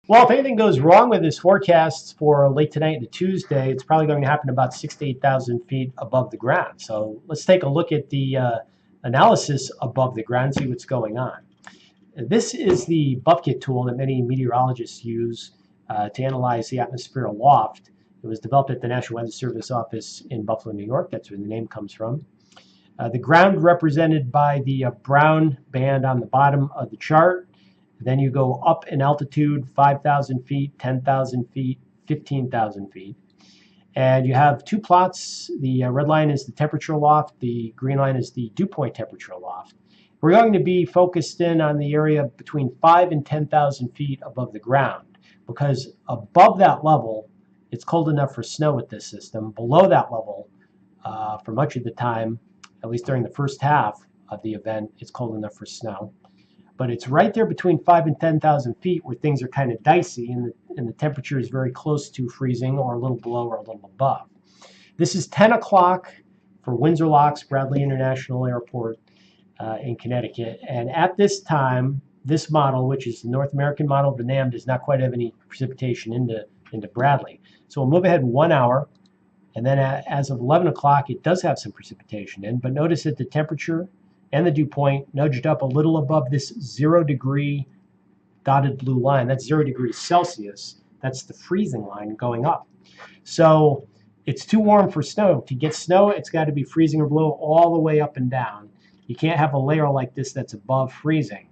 Well, if anything goes wrong with this forecast for late tonight into Tuesday, it's probably going to happen about 6 to 8,000 feet above the ground. So let's take a look at the analysis above the ground, see what's going on. This is the Bufkit tool that many meteorologists use to analyze the atmosphere aloft. It was developed at the National Weather Service office in Buffalo, New York. That's where the name comes from. The ground represented by the brown band on the bottom of the chart. Then you go up in altitude, 5,000 feet, 10,000 feet, 15,000 feet. And you have two plots. The red line is the temperature aloft. The green line is the dew point temperature aloft. We're going to be focused in on the area between 5 and 10,000 feet above the ground, because above that level, it's cold enough for snow with this system. Below that level, for much of the time, at least during the first half of the event, it's cold enough for snow. But it's right there between 5 and 10,000 feet where things are kind of dicey and the temperature is very close to freezing or a little below or a little above. This is 10 o'clock for Windsor Locks, Bradley International Airport in Connecticut. And at this time, this model, which is the North American model of the NAM, does not quite have any precipitation into Bradley. So we'll move ahead 1 hour. And then as of 11 o'clock, it does have some precipitation in. But notice that the temperature and the dew point nudged up a little above this 0 degree dotted blue line. That's 0 degrees Celsius. That's the freezing line going up. So it's too warm for snow. To get snow, it's got to be freezing or below all the way up and down. You can't have a layer like this that's above freezing.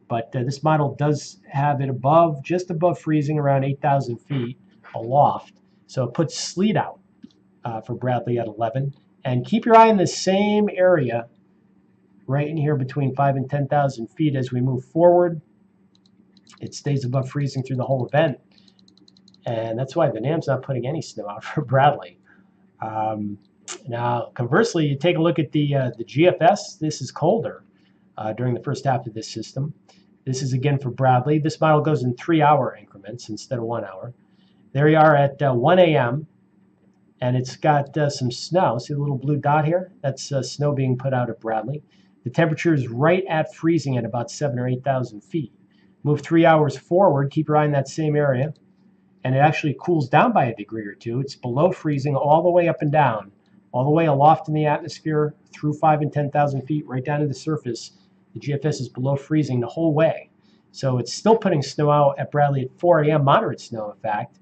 But this model does have it above, just above freezing, around 8,000 feet aloft. So it puts sleet out for Bradley at 11. And keep your eye in the same area right in here between 5 and 10,000 feet as we move forward. It stays above freezing through the whole event. And that's why the NAM's not putting any snow out for Bradley. Now, conversely, you take a look at the GFS. This is colder during the first half of this system. This is again for Bradley. This model goes in 3-hour increments instead of 1 hour. There you are at 1 a.m. And it's got some snow. See the little blue dot here? That's snow being put out at Bradley. The temperature is right at freezing at about 7 or 8,000 feet. Move 3 hours forward, keep your eye in that same area, and it actually cools down by a degree or two. It's below freezing all the way up and down, all the way aloft in the atmosphere, through 5 and 10,000 feet, right down to the surface. The GFS is below freezing the whole way. So it's still putting snow out at Bradley at 4 a.m., moderate snow, in fact.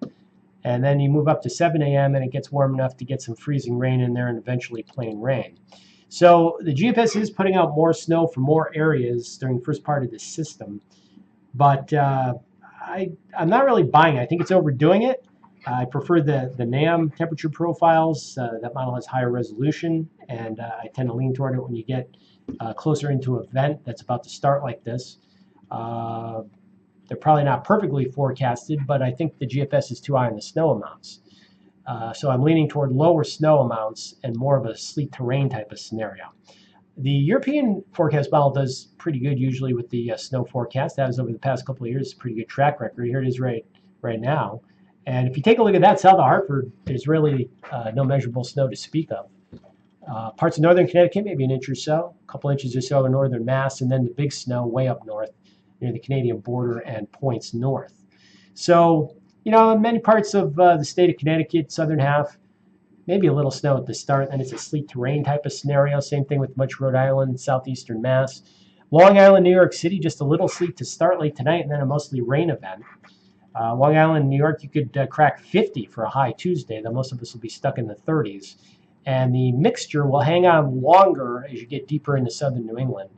And then you move up to 7 a.m. and it gets warm enough to get some freezing rain in there and eventually plain rain. So the GFS is putting out more snow for more areas during the first part of this system. But I'm not really buying it. I think it's overdoing it. I prefer the NAM temperature profiles. That model has higher resolution, and I tend to lean toward it when you get closer into an event that's about to start like this. They're probably not perfectly forecasted, but I think the GFS is too high on the snow amounts. So I'm leaning toward lower snow amounts and more of a sleet to rain type of scenario. The European forecast model does pretty good usually with the snow forecast. That was over the past couple of years, a pretty good track record. Here it is right now. And if you take a look at that, south of Hartford, there's really no measurable snow to speak of. Parts of northern Connecticut, maybe an inch or so, a couple inches or so in northern Mass, and then the big snow way up north near the Canadian border and points north. So, you know, in many parts of the state of Connecticut, southern half, maybe a little snow at the start, and it's a sleet to rain type of scenario. Same thing with much Rhode Island, southeastern Mass. Long Island, New York City, just a little sleet to start late tonight, and then a mostly rain event. Long Island, New York, you could crack 50 for a high Tuesday, though most of us will be stuck in the 30s. And the mixture will hang on longer as you get deeper into southern New England.